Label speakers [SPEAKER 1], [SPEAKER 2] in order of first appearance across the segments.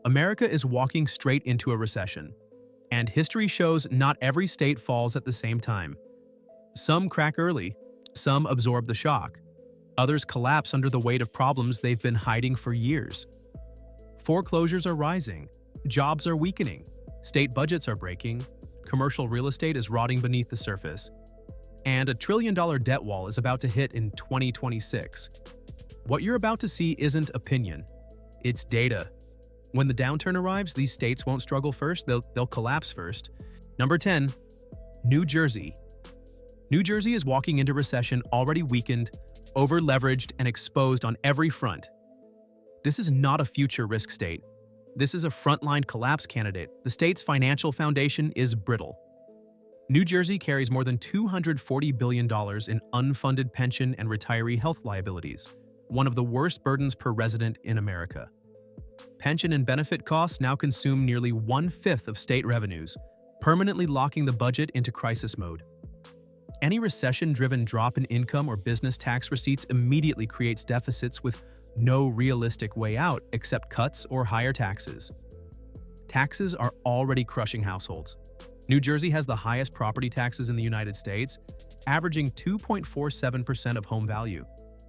[SPEAKER 1] America is walking straight into a recession, and history shows not every state falls at the same time. Some crack early, some absorb the shock, others collapse under the weight of problems they've been hiding for years. Foreclosures are rising, jobs are weakening, state budgets are breaking, commercial real estate is rotting beneath the surface, and $1 trillion debt wall is about to hit in 2026. What you're about to see isn't opinion, it's data. When the downturn arrives, these states won't struggle first, they'll collapse first. Number 10, New Jersey. New Jersey is walking into recession already weakened, over-leveraged, and exposed on every front. This is not a future risk state. This is a frontline collapse candidate. The state's financial foundation is brittle. New Jersey carries more than $240 billion in unfunded pension and retiree health liabilities, one of the worst burdens per resident in America. Pension and benefit costs now consume nearly 1/5 of state revenues, permanently locking the budget into crisis mode. Any recession-driven drop in income or business tax receipts immediately creates deficits with no realistic way out except cuts or higher taxes. Taxes are already crushing households. New Jersey has the highest property taxes in the United States, averaging 2.47% of home value.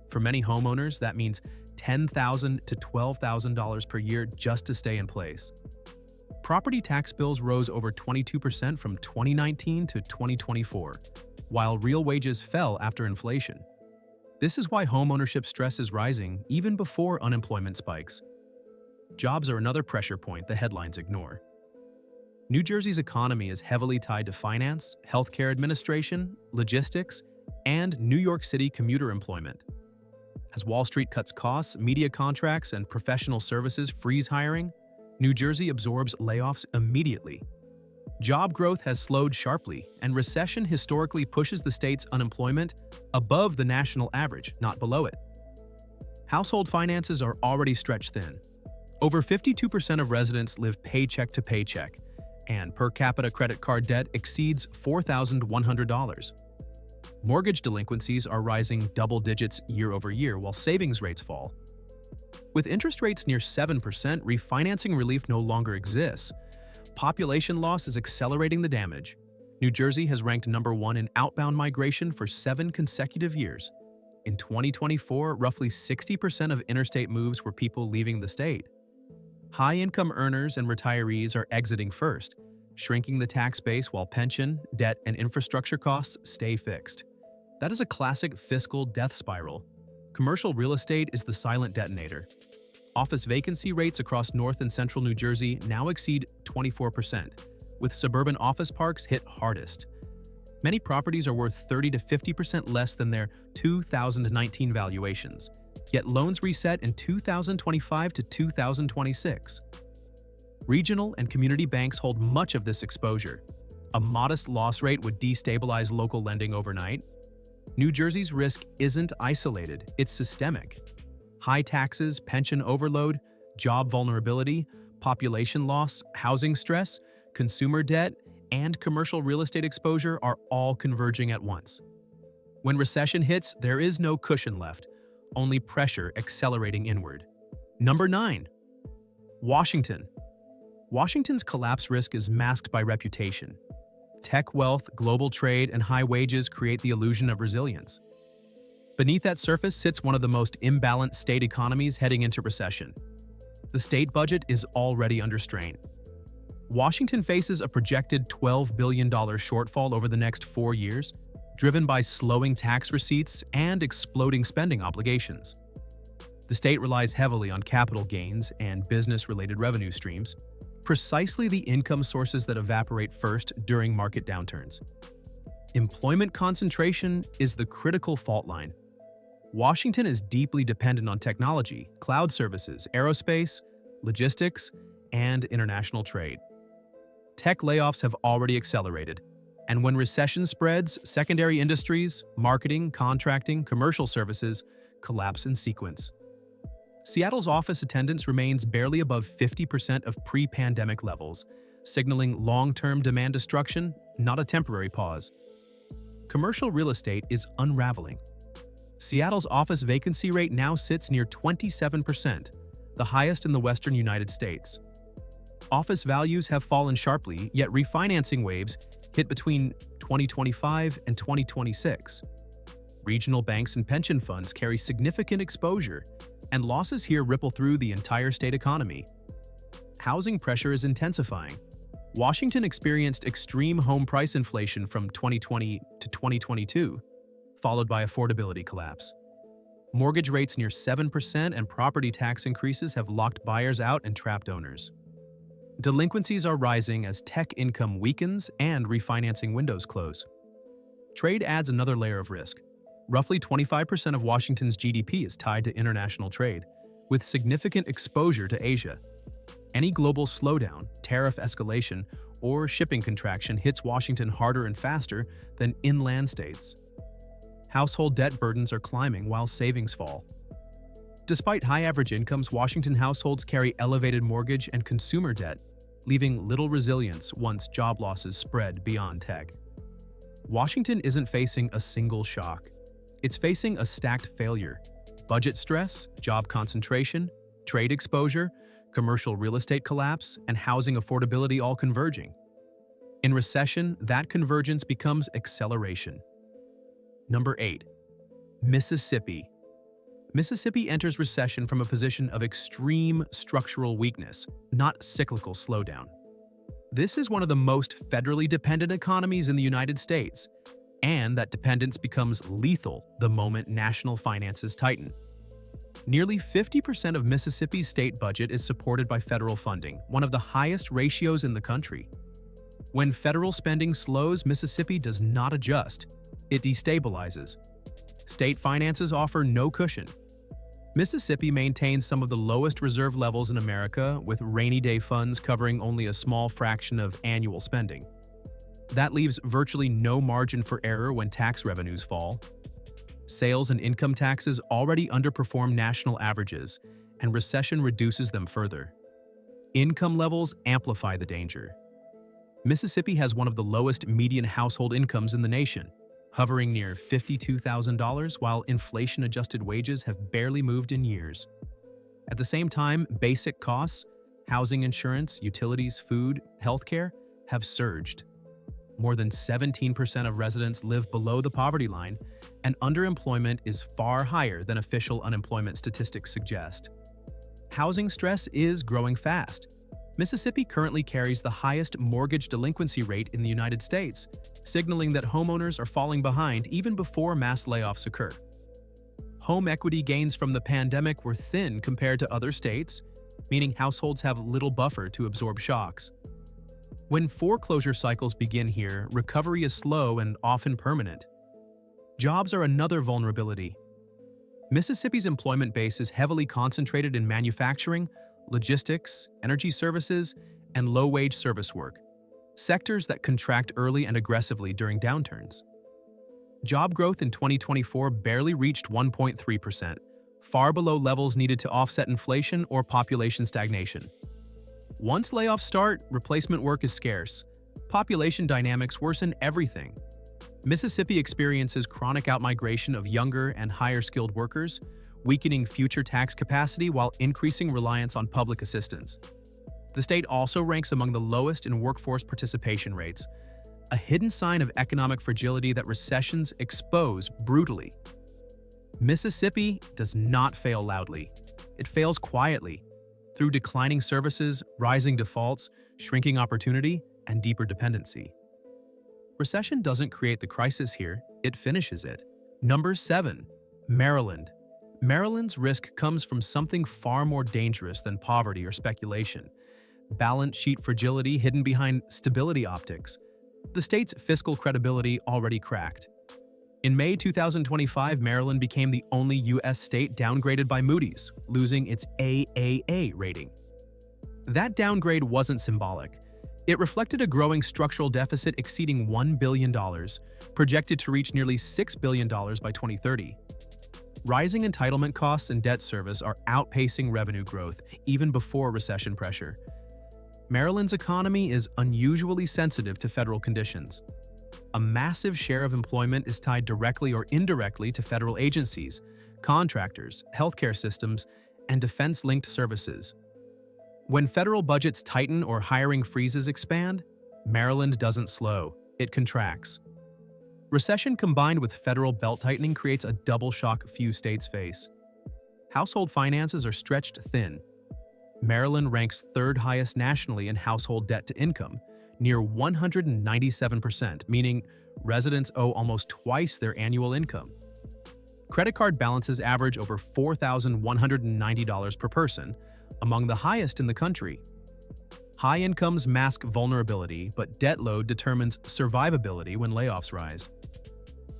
[SPEAKER 1] For many homeowners, that means $10,000 to $12,000 per year just to stay in place. Property tax bills rose over 22% from 2019 to 2024, while real wages fell after inflation. This is why homeownership stress is rising even before unemployment spikes. Jobs are another pressure point the headlines ignore. New Jersey's economy is heavily tied to finance, healthcare administration, logistics, and New York City commuter employment. As Wall Street cuts costs, media contracts, and professional services freeze hiring, New Jersey absorbs layoffs immediately. Job growth has slowed sharply, and recession historically pushes the state's unemployment above the national average, not below it. Household finances are already stretched thin. Over 52% of residents live paycheck to paycheck, and per capita credit card debt exceeds $4,100. Mortgage delinquencies are rising double digits year over year while savings rates fall. With interest rates near 7%, refinancing relief no longer exists. Population loss is accelerating the damage. New Jersey has ranked number 1 in outbound migration for 7 consecutive years. In 2024, roughly 60% of interstate moves were people leaving the state. High-income earners and retirees are exiting first, shrinking the tax base while pension, debt, and infrastructure costs stay fixed. That is a classic fiscal death spiral. Commercial real estate is the silent detonator. Office vacancy rates across North and Central New Jersey now exceed 24%, with suburban office parks hit hardest. Many properties are worth 30 to 50% less than their 2019 valuations, yet loans reset in 2025 to 2026. Regional and community banks hold much of this exposure. A modest loss rate would destabilize local lending overnight. New Jersey's risk isn't isolated, it's systemic. High taxes, pension overload, job vulnerability, population loss, housing stress, consumer debt, and commercial real estate exposure are all converging at once. When recession hits, there is no cushion left, only pressure accelerating inward. Number 9. Washington. Washington's collapse risk is masked by reputation. Tech wealth, global trade, and high wages create the illusion of resilience. Beneath that surface sits one of the most imbalanced state economies heading into recession. The state budget is already under strain. Washington faces a projected $12 billion shortfall over the next 4 years, driven by slowing tax receipts and exploding spending obligations. The state relies heavily on capital gains and business-related revenue streams, precisely the income sources that evaporate first during market downturns. Employment concentration is the critical fault line. Washington is deeply dependent on technology, cloud services, aerospace, logistics, and international trade. Tech layoffs have already accelerated, and when recession spreads, secondary industries, marketing, contracting, commercial services collapse in sequence. Seattle's office attendance remains barely above 50% of pre-pandemic levels, signaling long-term demand destruction, not a temporary pause. Commercial real estate is unraveling. Seattle's office vacancy rate now sits near 27%, the highest in the western United States. Office values have fallen sharply, yet refinancing waves hit between 2025 and 2026. Regional banks and pension funds carry significant exposure, and losses here ripple through the entire state economy. Housing pressure is intensifying. Washington experienced extreme home price inflation from 2020 to 2022, followed by affordability collapse. Mortgage rates near 7% and property tax increases have locked buyers out and trapped owners. Delinquencies are rising as tech income weakens and refinancing windows close. Trade adds another layer of risk. Roughly 25% of Washington's GDP is tied to international trade, with significant exposure to Asia. Any global slowdown, tariff escalation, or shipping contraction hits Washington harder and faster than inland states. Household debt burdens are climbing while savings fall. Despite high average incomes, Washington households carry elevated mortgage and consumer debt, leaving little resilience once job losses spread beyond tech. Washington isn't facing a single shock. It's facing a stacked failure: budget stress, job concentration, trade exposure, commercial real estate collapse, and housing affordability all converging. In recession, that convergence becomes acceleration. Number 8. Mississippi. Mississippi enters recession from a position of extreme structural weakness, not cyclical slowdown. This is one of the most federally dependent economies in the United States, and that dependence becomes lethal the moment national finances tighten. Nearly 50% of Mississippi's state budget is supported by federal funding, one of the highest ratios in the country. When federal spending slows, Mississippi does not adjust. It destabilizes. State finances offer no cushion. Mississippi maintains some of the lowest reserve levels in America, with rainy day funds covering only a small fraction of annual spending. That leaves virtually no margin for error when tax revenues fall. Sales and income taxes already underperform national averages, and recession reduces them further. Income levels amplify the danger. Mississippi has one of the lowest median household incomes in the nation, hovering near $52,000, while inflation-adjusted wages have barely moved in years. At the same time, basic costs, housing insurance, utilities, food, healthcare, have surged. More than 17% of residents live below the poverty line, and underemployment is far higher than official unemployment statistics suggest. Housing stress is growing fast. Mississippi currently carries the highest mortgage delinquency rate in the United States, signaling that homeowners are falling behind even before mass layoffs occur. Home equity gains from the pandemic were thin compared to other states, meaning households have little buffer to absorb shocks. When foreclosure cycles begin here, recovery is slow and often permanent. Jobs are another vulnerability. Mississippi's employment base is heavily concentrated in manufacturing, logistics, energy services, and low-wage service work, sectors that contract early and aggressively during downturns. Job growth in 2024 barely reached 1.3%, far below levels needed to offset inflation or population stagnation. Once layoffs start, replacement work is scarce. Population dynamics worsen everything. Mississippi experiences chronic outmigration of younger and higher-skilled workers, weakening future tax capacity while increasing reliance on public assistance. The state also ranks among the lowest in workforce participation rates, a hidden sign of economic fragility that recessions expose brutally. Mississippi does not fail loudly. It fails quietly, through declining services, rising defaults, shrinking opportunity, and deeper dependency. Recession doesn't create the crisis here, it finishes it. Number 7. Maryland. Maryland's risk comes from something far more dangerous than poverty or speculation: balance sheet fragility hidden behind stability optics. The state's fiscal credibility already cracked. In May 2025, Maryland became the only U.S. state downgraded by Moody's, losing its AAA rating. That downgrade wasn't symbolic. It reflected a growing structural deficit exceeding $1 billion, projected to reach nearly $6 billion by 2030. Rising entitlement costs and debt service are outpacing revenue growth even before recession pressure. Maryland's economy is unusually sensitive to federal conditions. A massive share of employment is tied directly or indirectly to federal agencies, contractors, healthcare systems, and defense-linked services. When federal budgets tighten or hiring freezes expand, Maryland doesn't slow, it contracts. Recession combined with federal belt-tightening creates a double shock few states face. Household finances are stretched thin. Maryland ranks third highest nationally in household debt to income, near 197%, meaning residents owe almost twice their annual income. Credit card balances average over $4,190 per person, among the highest in the country. High incomes mask vulnerability, but debt load determines survivability when layoffs rise.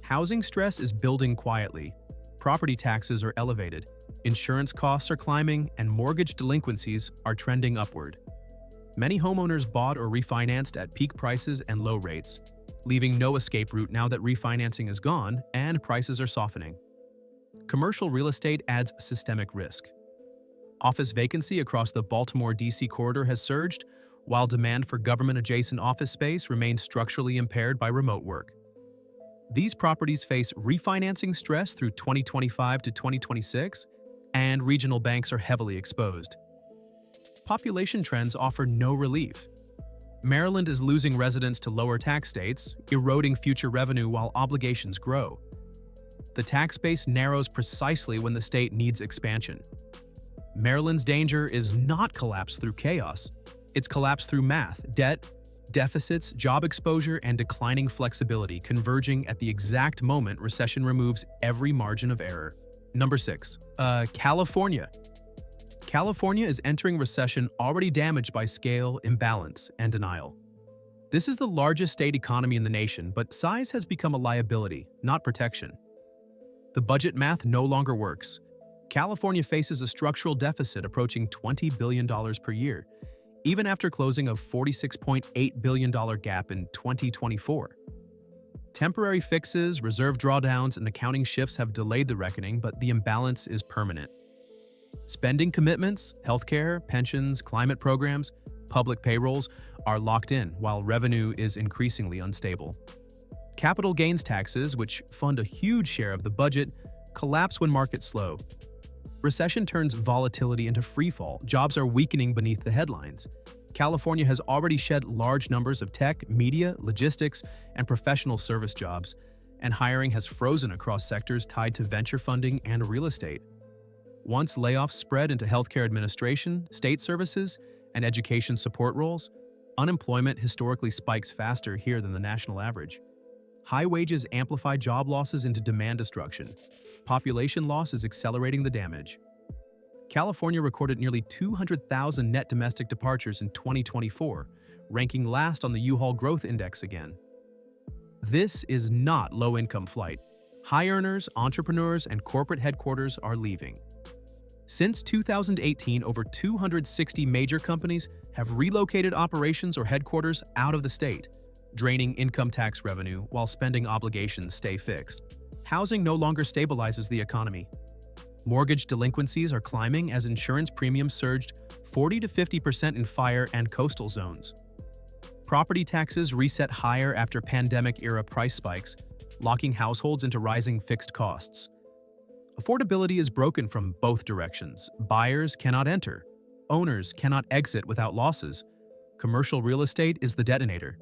[SPEAKER 1] Housing stress is building quietly. Property taxes are elevated, insurance costs are climbing, and mortgage delinquencies are trending upward. Many homeowners bought or refinanced at peak prices and low rates, leaving no escape route now that refinancing is gone and prices are softening. Commercial real estate adds systemic risk. Office vacancy across the Baltimore-D.C. corridor has surged, while demand for government-adjacent office space remains structurally impaired by remote work. These properties face refinancing stress through 2025 to 2026, and regional banks are heavily exposed. Population trends offer no relief. Maryland is losing residents to lower tax states, eroding future revenue while obligations grow. The tax base narrows precisely when the state needs expansion. Maryland's danger is not collapse through chaos. It's collapse through math, debt, deficits, job exposure, and declining flexibility converging at the exact moment recession removes every margin of error. Number 6. California. California is entering recession already damaged by scale, imbalance, and denial. This is the largest state economy in the nation, but size has become a liability, not protection. The budget math no longer works. California faces a structural deficit approaching $20 billion per year, even after closing a $46.8 billion gap in 2024. Temporary fixes, reserve drawdowns, and accounting shifts have delayed the reckoning, but the imbalance is permanent. Spending commitments, healthcare, pensions, climate programs, public payrolls are locked in, while revenue is increasingly unstable. Capital gains taxes, which fund a huge share of the budget, collapse when markets slow. Recession turns volatility into freefall. Jobs are weakening beneath the headlines. California has already shed large numbers of tech, media, logistics, and professional service jobs, and hiring has frozen across sectors tied to venture funding and real estate. Once layoffs spread into healthcare administration, state services, and education support roles, unemployment historically spikes faster here than the national average. High wages amplify job losses into demand destruction. Population loss is accelerating the damage. California recorded nearly 200,000 net domestic departures in 2024, ranking last on the U-Haul Growth Index again. This is not low-income flight. High earners, entrepreneurs, and corporate headquarters are leaving. Since 2018, over 260 major companies have relocated operations or headquarters out of the state, draining income tax revenue while spending obligations stay fixed. Housing no longer stabilizes the economy. Mortgage delinquencies are climbing as insurance premiums surged 40 to 50% in fire and coastal zones. Property taxes reset higher after pandemic-era price spikes, locking households into rising fixed costs. Affordability is broken from both directions. Buyers cannot enter. Owners cannot exit without losses. Commercial real estate is the detonator.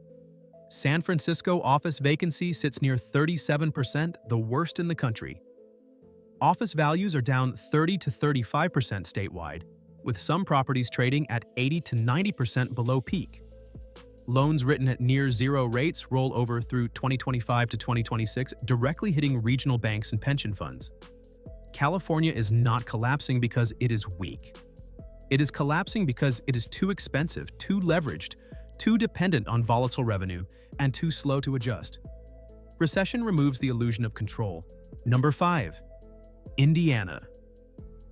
[SPEAKER 1] San Francisco office vacancy sits near 37%, the worst in the country. Office values are down 30 to 35% statewide, with some properties trading at 80 to 90% below peak. Loans written at near zero rates roll over through 2025 to 2026, directly hitting regional banks and pension funds. California is not collapsing because it is weak. It is collapsing because it is too expensive, too leveraged, too dependent on volatile revenue, and too slow to adjust. Recession removes the illusion of control. Number 5. Indiana.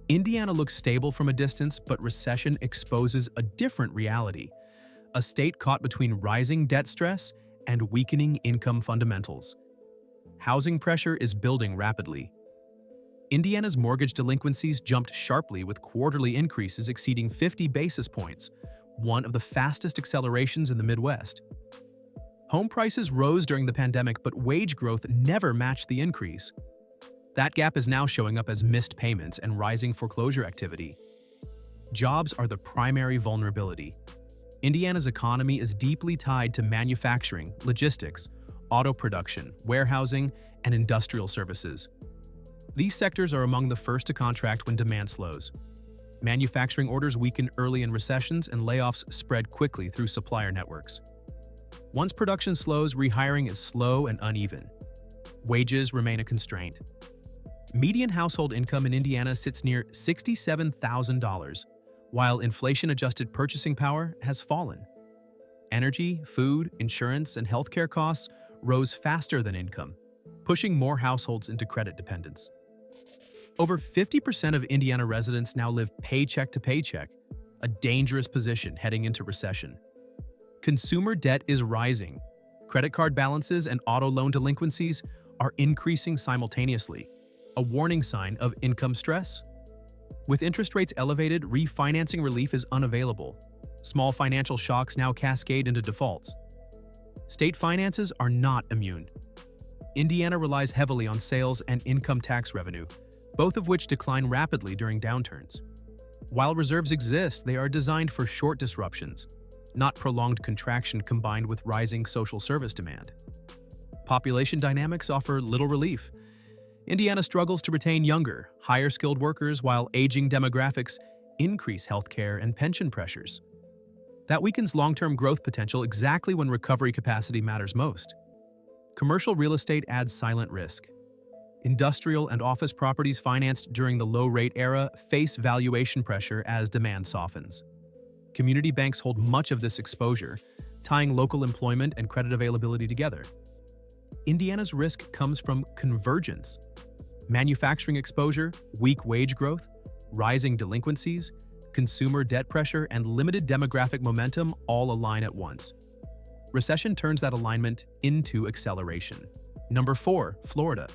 [SPEAKER 1] Indiana looks stable from a distance, but recession exposes a different reality. A state caught between rising debt stress and weakening income fundamentals. Housing pressure is building rapidly. Indiana's mortgage delinquencies jumped sharply with quarterly increases exceeding 50 basis points, one of the fastest accelerations in the Midwest. Home prices rose during the pandemic, but wage growth never matched the increase. That gap is now showing up as missed payments and rising foreclosure activity. Jobs are the primary vulnerability. Indiana's economy is deeply tied to manufacturing, logistics, auto production, warehousing, and industrial services. These sectors are among the first to contract when demand slows. Manufacturing orders weaken early in recessions and layoffs spread quickly through supplier networks. Once production slows, rehiring is slow and uneven. Wages remain a constraint. Median household income in Indiana sits near $67,000, while inflation-adjusted purchasing power has fallen. Energy, food, insurance, and healthcare costs rose faster than income, pushing more households into credit dependence. Over 50% of Indiana residents now live paycheck to paycheck, a dangerous position heading into recession. Consumer debt is rising. Credit card balances and auto loan delinquencies are increasing simultaneously, a warning sign of income stress. With interest rates elevated, refinancing relief is unavailable. Small financial shocks now cascade into defaults. State finances are not immune. Indiana relies heavily on sales and income tax revenue, both of which decline rapidly during downturns. While reserves exist, they are designed for short disruptions, not prolonged contraction combined with rising social service demand. Population dynamics offer little relief. Indiana struggles to retain younger, higher-skilled workers while aging demographics increase healthcare and pension pressures. That weakens long-term growth potential exactly when recovery capacity matters most. Commercial real estate adds silent risk. Industrial and office properties financed during the low-rate era face valuation pressure as demand softens. Community banks hold much of this exposure, tying local employment and credit availability together. Indiana's risk comes from convergence. Manufacturing exposure, weak wage growth, rising delinquencies, consumer debt pressure, and limited demographic momentum all align at once. Recession turns that alignment into acceleration. Number 4, Florida.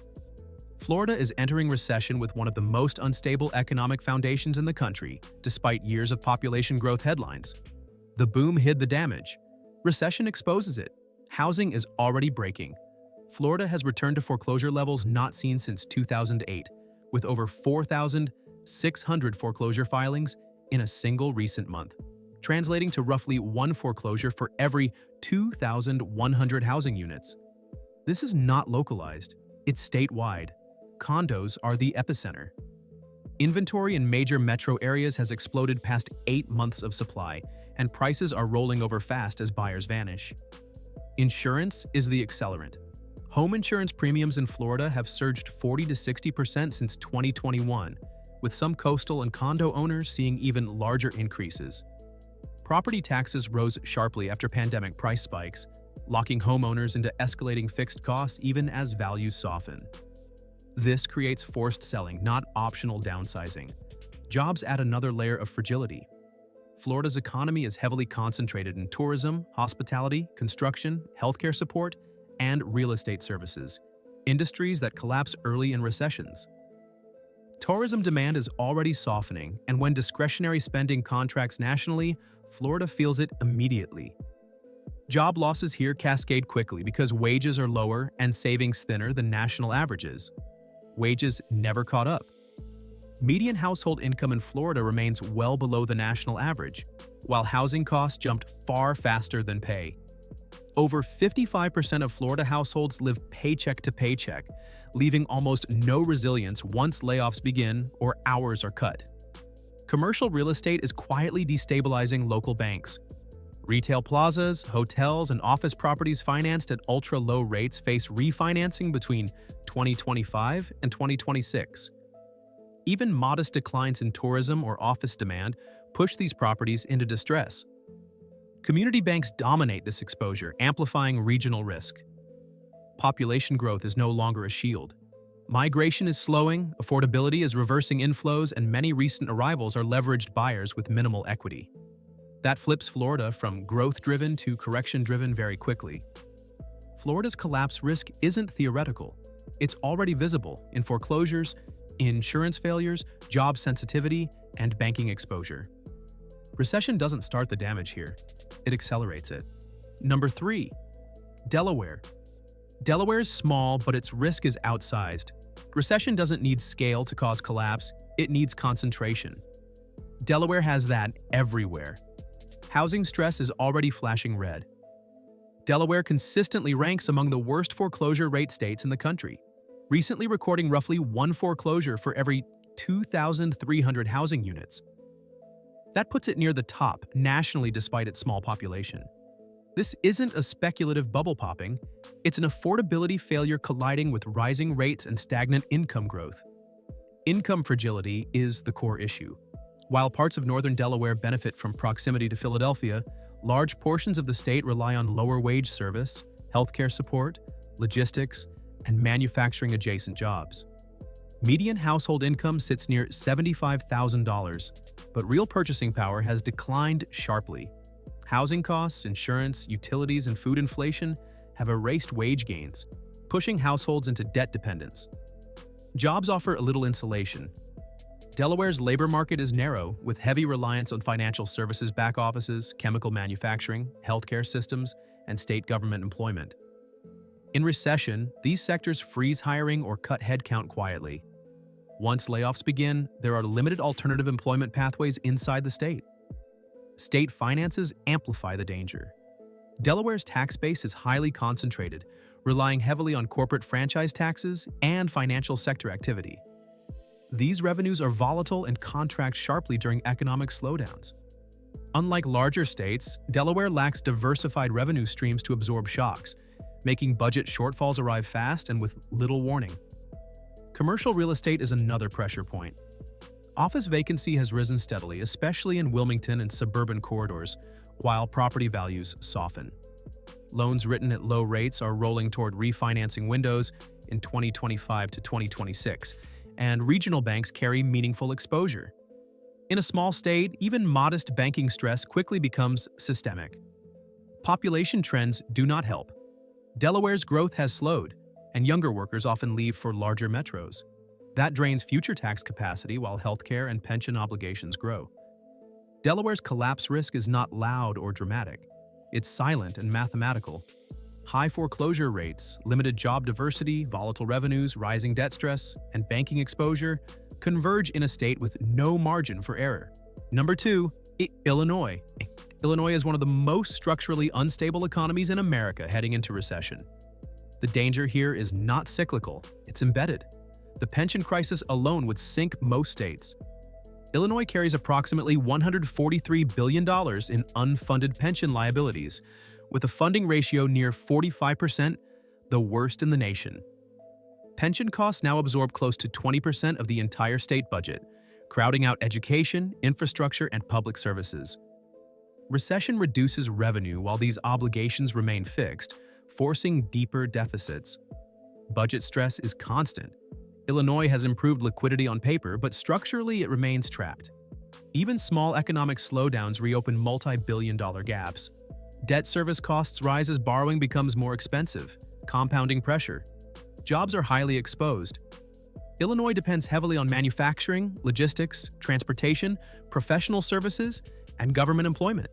[SPEAKER 1] Florida is entering recession with one of the most unstable economic foundations in the country, despite years of population growth headlines. The boom hid the damage. Recession exposes it. Housing is already breaking. Florida has returned to foreclosure levels not seen since 2008, with over 4,600 foreclosure filings in a single recent month, translating to roughly one foreclosure for every 2,100 housing units. This is not localized, it's statewide. Condos are the epicenter. Inventory in major metro areas has exploded past 8 months of supply, and prices are rolling over fast as buyers vanish. Insurance is the accelerant. Home insurance premiums in Florida have surged 40 to 60% since 2021, with some coastal and condo owners seeing even larger increases. Property taxes rose sharply after pandemic price spikes, locking homeowners into escalating fixed costs even as values soften. This creates forced selling, not optional downsizing. Jobs add another layer of fragility. Florida's economy is heavily concentrated in tourism, hospitality, construction, healthcare support, and real estate services, industries that collapse early in recessions. Tourism demand is already softening, and when discretionary spending contracts nationally, Florida feels it immediately. Job losses here cascade quickly because wages are lower and savings thinner than national averages. Wages never caught up. Median household income in Florida remains well below the national average, while housing costs jumped far faster than pay. Over 55% of Florida households live paycheck to paycheck, leaving almost no resilience once layoffs begin or hours are cut. Commercial real estate is quietly destabilizing local banks. Retail plazas, hotels, and office properties financed at ultra-low rates face refinancing between 2025 and 2026. Even modest declines in tourism or office demand push these properties into distress. Community banks dominate this exposure, amplifying regional risk. Population growth is no longer a shield. Migration is slowing, affordability is reversing inflows, and many recent arrivals are leveraged buyers with minimal equity. That flips Florida from growth-driven to correction-driven very quickly. Florida's collapse risk isn't theoretical. It's already visible in foreclosures, insurance failures, job sensitivity, and banking exposure. Recession doesn't start the damage here. It accelerates it. Number 3. Delaware. Delaware is small, but its risk is outsized. Recession doesn't need scale to cause collapse, it needs concentration. Delaware has that everywhere. Housing stress is already flashing red. Delaware consistently ranks among the worst foreclosure rate states in the country, recently recording roughly one foreclosure for every 2,300 housing units. That puts it near the top nationally despite its small population. This isn't a speculative bubble popping, it's an affordability failure colliding with rising rates and stagnant income growth. Income fragility is the core issue. While parts of northern Delaware benefit from proximity to Philadelphia, large portions of the state rely on lower wage service, healthcare support, logistics, and manufacturing-adjacent jobs. Median household income sits near $75,000, but real purchasing power has declined sharply. Housing costs, insurance, utilities, and food inflation have erased wage gains, pushing households into debt dependence. Jobs offer a little insulation. Delaware's labor market is narrow, with heavy reliance on financial services back offices, chemical manufacturing, healthcare systems, and state government employment. In recession, these sectors freeze hiring or cut headcount quietly. Once layoffs begin, there are limited alternative employment pathways inside the state. State finances amplify the danger. Delaware's tax base is highly concentrated, relying heavily on corporate franchise taxes and financial sector activity. These revenues are volatile and contract sharply during economic slowdowns. Unlike larger states, Delaware lacks diversified revenue streams to absorb shocks, making budget shortfalls arrive fast and with little warning. Commercial real estate is another pressure point. Office vacancy has risen steadily, especially in Wilmington and suburban corridors, while property values soften. Loans written at low rates are rolling toward refinancing windows in 2025 to 2026, and regional banks carry meaningful exposure. In a small state, even modest banking stress quickly becomes systemic. Population trends do not help. Delaware's growth has slowed, and younger workers often leave for larger metros. That drains future tax capacity while healthcare and pension obligations grow. Delaware's collapse risk is not loud or dramatic. It's silent and mathematical. High foreclosure rates, limited job diversity, volatile revenues, rising debt stress, and banking exposure converge in a state with no margin for error. Number 2, Illinois. Illinois is one of the most structurally unstable economies in America heading into recession. The danger here is not cyclical, it's embedded. The pension crisis alone would sink most states. Illinois carries approximately $143 billion in unfunded pension liabilities, with a funding ratio near 45%, the worst in the nation. Pension costs now absorb close to 20% of the entire state budget, crowding out education, infrastructure, and public services. Recession reduces revenue while these obligations remain fixed, forcing deeper deficits. Budget stress is constant. Illinois has improved liquidity on paper, but structurally it remains trapped. Even small economic slowdowns reopen multi-billion-dollar gaps. Debt service costs rise as borrowing becomes more expensive, compounding pressure. Jobs are highly exposed. Illinois depends heavily on manufacturing, logistics, transportation, professional services, and government employment.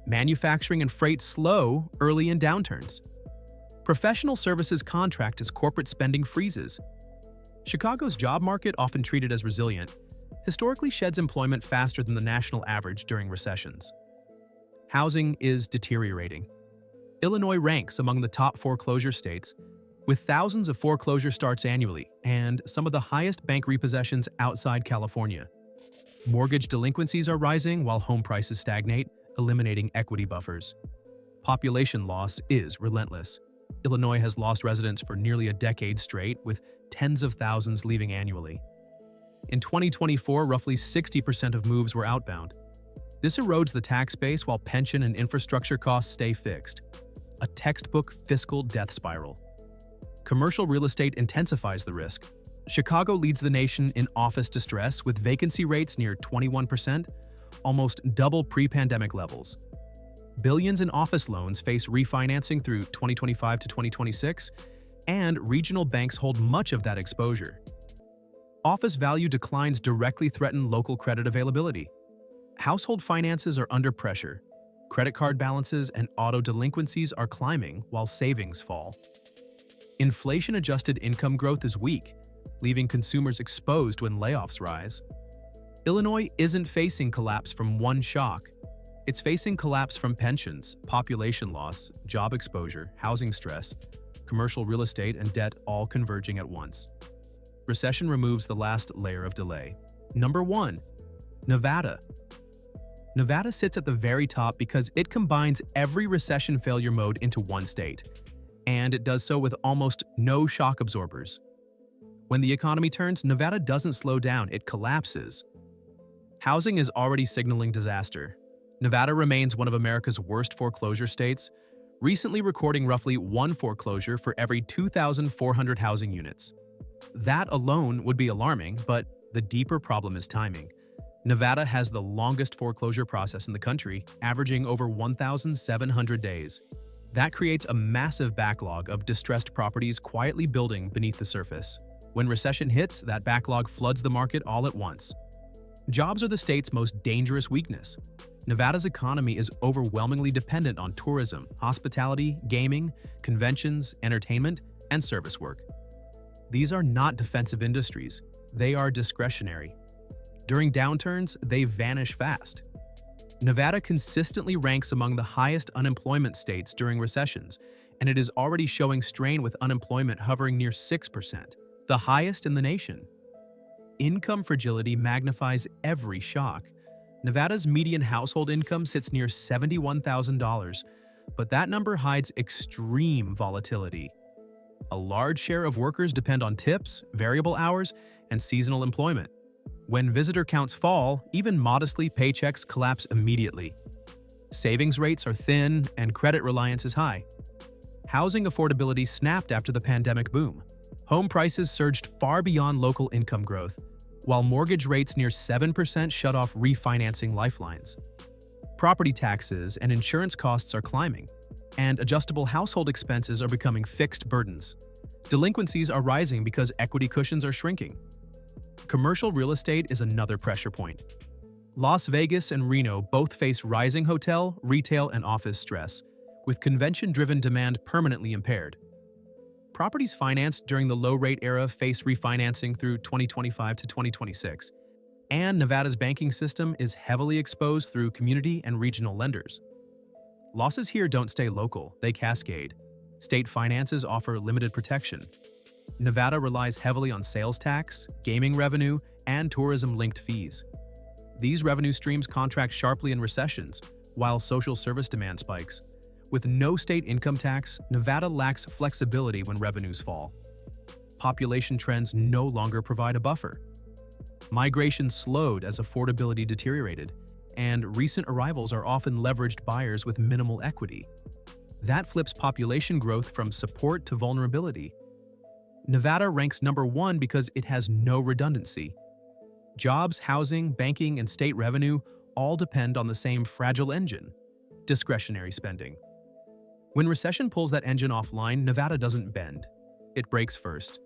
[SPEAKER 1] Manufacturing and freight slow early in downturns. Professional services contract as corporate spending freezes. Chicago's job market, often treated as resilient, historically sheds employment faster than the national average during recessions. Housing is deteriorating. Illinois ranks among the top foreclosure states, with thousands of foreclosure starts annually and some of the highest bank repossessions outside California. Mortgage delinquencies are rising while home prices stagnate, eliminating equity buffers. Population loss is relentless. Illinois has lost residents for nearly a decade straight, with tens of thousands leaving annually. In 2024, roughly 60% of moves were outbound. This erodes the tax base while pension and infrastructure costs stay fixed. A textbook fiscal death spiral. Commercial real estate intensifies the risk. Chicago leads the nation in office distress with vacancy rates near 21%, almost double pre-pandemic levels. Billions in office loans face refinancing through 2025 to 2026, and regional banks hold much of that exposure. Office value declines directly threaten local credit availability. Household finances are under pressure. Credit card balances and auto delinquencies are climbing while savings fall. Inflation-adjusted income growth is weak, leaving consumers exposed when layoffs rise. Illinois isn't facing collapse from one shock. It's facing collapse from pensions, population loss, job exposure, housing stress, commercial real estate, and debt all converging at once. Recession removes the last layer of delay. Number 1. Nevada. Nevada sits at the very top because it combines every recession failure mode into one state, and it does so with almost no shock absorbers. When the economy turns, Nevada doesn't slow down, it collapses. Housing is already signaling disaster. Nevada remains one of America's worst foreclosure states, recently recording roughly one foreclosure for every 2,400 housing units. That alone would be alarming, but the deeper problem is timing. Nevada has the longest foreclosure process in the country, averaging over 1,700 days. That creates a massive backlog of distressed properties quietly building beneath the surface. When recession hits, that backlog floods the market all at once. Jobs are the state's most dangerous weakness. Nevada's economy is overwhelmingly dependent on tourism, hospitality, gaming, conventions, entertainment, and service work. These are not defensive industries, they are discretionary. During downturns, they vanish fast. Nevada consistently ranks among the highest unemployment states during recessions, and it is already showing strain with unemployment hovering near 6%, the highest in the nation. Income fragility magnifies every shock. Nevada's median household income sits near $71,000, but that number hides extreme volatility. A large share of workers depend on tips, variable hours, and seasonal employment. When visitor counts fall, even modestly, paychecks collapse immediately. Savings rates are thin, and credit reliance is high. Housing affordability snapped after the pandemic boom. Home prices surged far beyond local income growth, while mortgage rates near 7% shut off refinancing lifelines. Property taxes and insurance costs are climbing, and adjustable household expenses are becoming fixed burdens. Delinquencies are rising because equity cushions are shrinking. Commercial real estate is another pressure point. Las Vegas and Reno both face rising hotel, retail, and office stress, with convention-driven demand permanently impaired. Properties financed during the low-rate era face refinancing through 2025 to 2026, and Nevada's banking system is heavily exposed through community and regional lenders. Losses here don't stay local, they cascade. State finances offer limited protection. Nevada relies heavily on sales tax, gaming revenue, and tourism-linked fees. These revenue streams contract sharply in recessions, while social service demand spikes. With no state income tax, Nevada lacks flexibility when revenues fall. Population trends no longer provide a buffer. Migration slowed as affordability deteriorated, and recent arrivals are often leveraged buyers with minimal equity. That flips population growth from support to vulnerability. Nevada ranks number 1 because it has no redundancy. Jobs, housing, banking, and state revenue all depend on the same fragile engine: discretionary spending. When recession pulls that engine offline, Nevada doesn't bend. It breaks first.